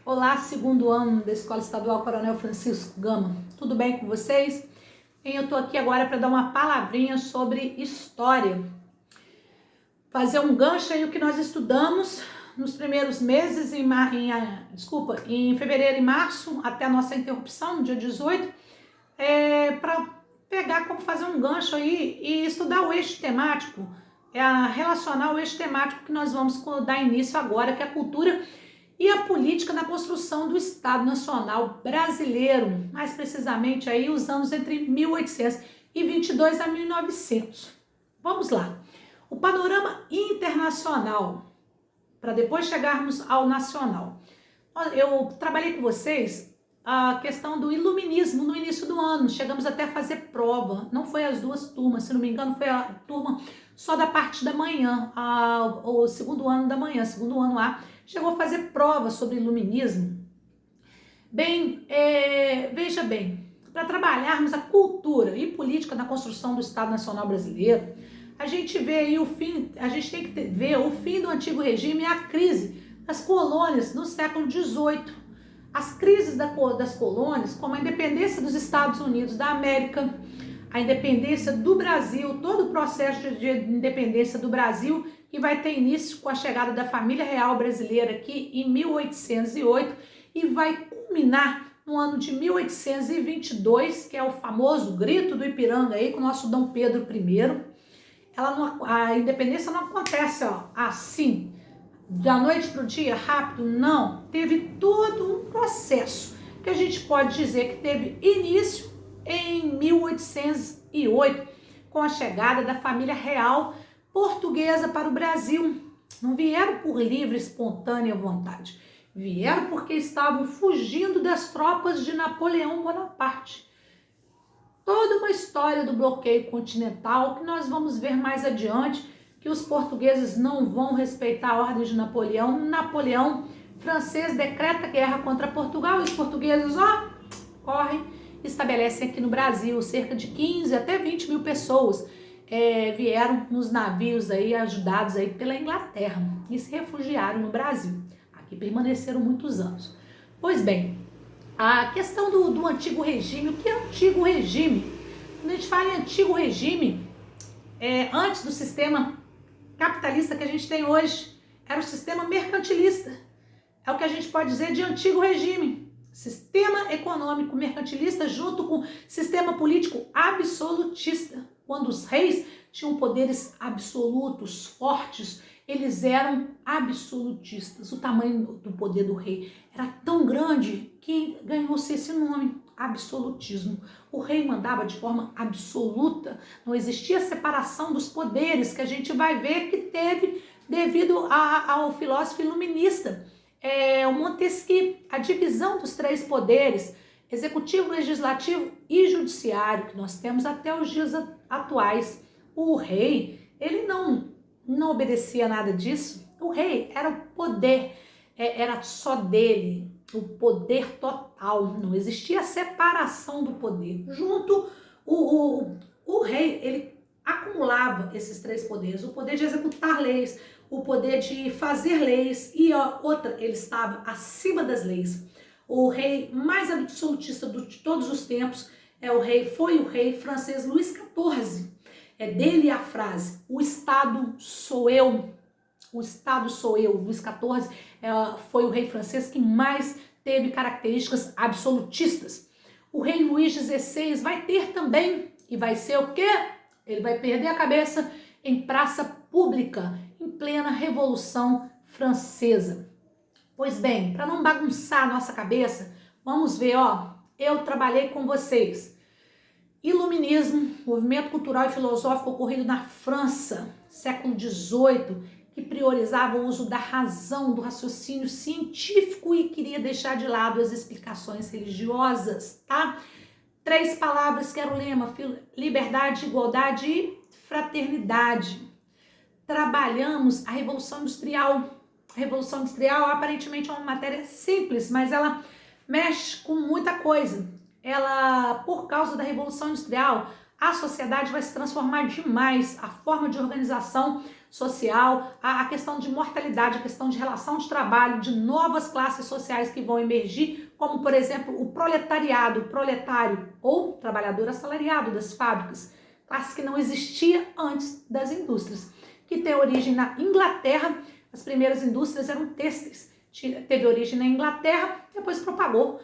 Olá, segundo ano da Escola Estadual Coronel Francisco Gama. Tudo bem com vocês? Eu tô aqui agora para dar uma palavrinha sobre história. Fazer um gancho aí o que nós estudamos nos primeiros meses, em fevereiro e março, até a nossa interrupção, no dia 18, para pegar como fazer um gancho aí e estudar o eixo temático, relacionar o eixo temático que nós vamos dar início agora, que é a cultura e a política na construção do Estado Nacional Brasileiro, mais precisamente aí os anos entre 1822 a 1900. Vamos lá. O panorama internacional, para depois chegarmos ao nacional. Eu trabalhei com vocês a questão do iluminismo no início do ano, chegamos até a fazer prova, não foi as duas turmas, se não me engano foi a turma só da parte da manhã, o segundo ano da manhã, segundo ano A, chegou a fazer prova sobre iluminismo. Bem, veja bem, para trabalharmos a cultura e política na construção do Estado Nacional Brasileiro, a gente vê aí a gente tem que ver o fim do antigo regime e a crise das colônias no século XVIII. As crises das colônias, como a independência dos Estados Unidos da América, a independência do Brasil, todo o processo de independência do Brasil, que vai ter início com a chegada da família real brasileira aqui em 1808 e vai culminar no ano de 1822, que é o famoso grito do Ipiranga aí com o nosso Dom Pedro I. A independência não acontece assim, da noite para o dia, rápido, não. Teve todo um processo que a gente pode dizer que teve início em 1808, com a chegada da família real portuguesa para o Brasil. Não vieram por livre, espontânea vontade. Vieram porque estavam fugindo das tropas de Napoleão Bonaparte. Toda uma história do bloqueio continental que nós vamos ver mais adiante, que os portugueses não vão respeitar a ordem de Napoleão. Napoleão francês decreta guerra contra Portugal e os portugueses, correm, estabelecem aqui no Brasil cerca de 15 até 20 mil pessoas vieram nos navios aí, ajudados aí pela Inglaterra e se refugiaram no Brasil. Aqui permaneceram muitos anos. Pois bem, a questão do antigo regime, o que é antigo regime? Quando a gente fala em antigo regime, antes do sistema capitalista que a gente tem hoje, era o sistema mercantilista. É o que a gente pode dizer de antigo regime. Sistema econômico mercantilista junto com sistema político absolutista. Quando os reis tinham poderes absolutos, fortes, eles eram absolutistas. O tamanho do poder do rei era tão grande que ganhou-se esse nome, absolutismo. O rei mandava de forma absoluta, não existia separação dos poderes, que a gente vai ver que teve devido ao filósofo iluminista, o Montesquieu, a divisão dos três poderes, executivo, legislativo e judiciário, que nós temos até os dias atuais. O rei, ele não obedecia nada disso. O rei era o poder, era só dele, o poder total, não existia separação do poder. Junto, o rei, ele acumulava esses três poderes, o poder de executar leis, o poder de fazer leis e ele estava acima das leis. O rei mais absolutista de todos os tempos foi o rei francês Luís XIV. É dele a frase: o Estado sou eu. O Estado sou eu. Luís XIV foi o rei francês que mais teve características absolutistas. O rei Luís XVI vai ter também, e vai ser o quê? Ele vai perder a cabeça em praça pública, em plena Revolução Francesa. Pois bem, para não bagunçar a nossa cabeça, vamos ver, eu trabalhei com vocês. Iluminismo, movimento cultural e filosófico ocorrido na França, século XVIII, que priorizava o uso da razão, do raciocínio científico e queria deixar de lado as explicações religiosas, tá? 3 palavras que era o lema: liberdade, igualdade e fraternidade. Trabalhamos a Revolução Industrial. A Revolução Industrial aparentemente é uma matéria simples, mas ela mexe com muita coisa. Por causa da Revolução Industrial, a sociedade vai se transformar demais, a forma de organização social, a questão de mortalidade, a questão de relação de trabalho, de novas classes sociais que vão emergir, como, por exemplo, o proletariado, o proletário ou trabalhador assalariado das fábricas, classe que não existia antes das indústrias, que tem origem na Inglaterra. As primeiras indústrias eram têxteis, teve origem na Inglaterra, depois propagou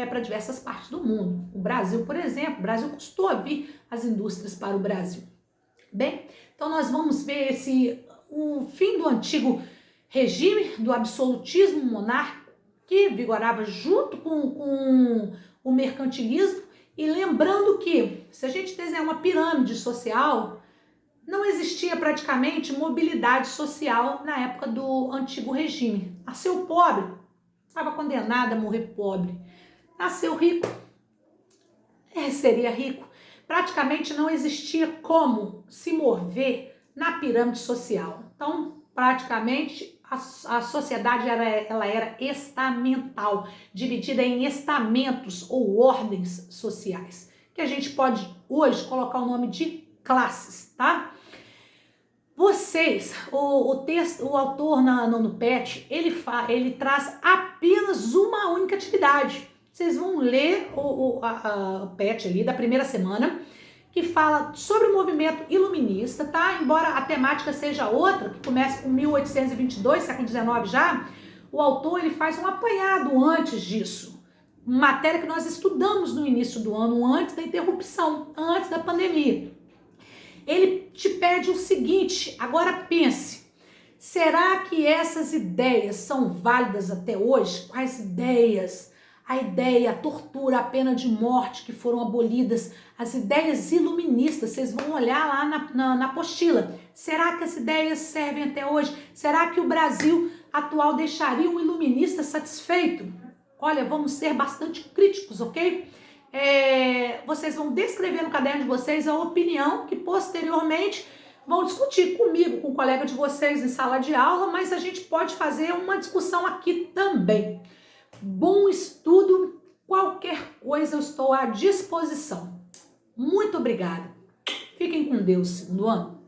para diversas partes do mundo. O Brasil, por exemplo, o Brasil custou a vir as indústrias para o Brasil. Bem, então nós vamos ver o fim do antigo regime, do absolutismo monárquico, que vigorava junto com o mercantilismo, e lembrando que, se a gente desenhar uma pirâmide social, não existia praticamente mobilidade social na época do antigo regime. Nasceu pobre, estava condenado a morrer pobre. Nasceu rico, seria rico. Praticamente não existia como se mover na pirâmide social. Então, praticamente, a sociedade ela era estamental, dividida em estamentos ou ordens sociais, que a gente pode hoje colocar o nome de classes, tá? Vocês, o autor no PET, ele traz apenas uma única atividade. Vocês vão ler o PET ali da primeira semana, que fala sobre o movimento iluminista, tá? Embora a temática seja outra, que começa com 1822, século XIX já, o autor ele faz um apanhado antes disso. Matéria que nós estudamos no início do ano, antes da interrupção, antes da pandemia. Ele te pede o seguinte, agora pense, será que essas ideias são válidas até hoje? Quais ideias? A ideia, a tortura, a pena de morte que foram abolidas, as ideias iluministas, vocês vão olhar lá na apostila. Será que as ideias servem até hoje? Será que o Brasil atual deixaria um iluminista satisfeito? Olha, vamos ser bastante críticos, ok? Vocês vão descrever no caderno de vocês a opinião que posteriormente vão discutir comigo, com o colega de vocês em sala de aula, mas a gente pode fazer uma discussão aqui também. Bom estudo, qualquer coisa eu estou à disposição. Muito obrigada. Fiquem com Deus, segundo ano.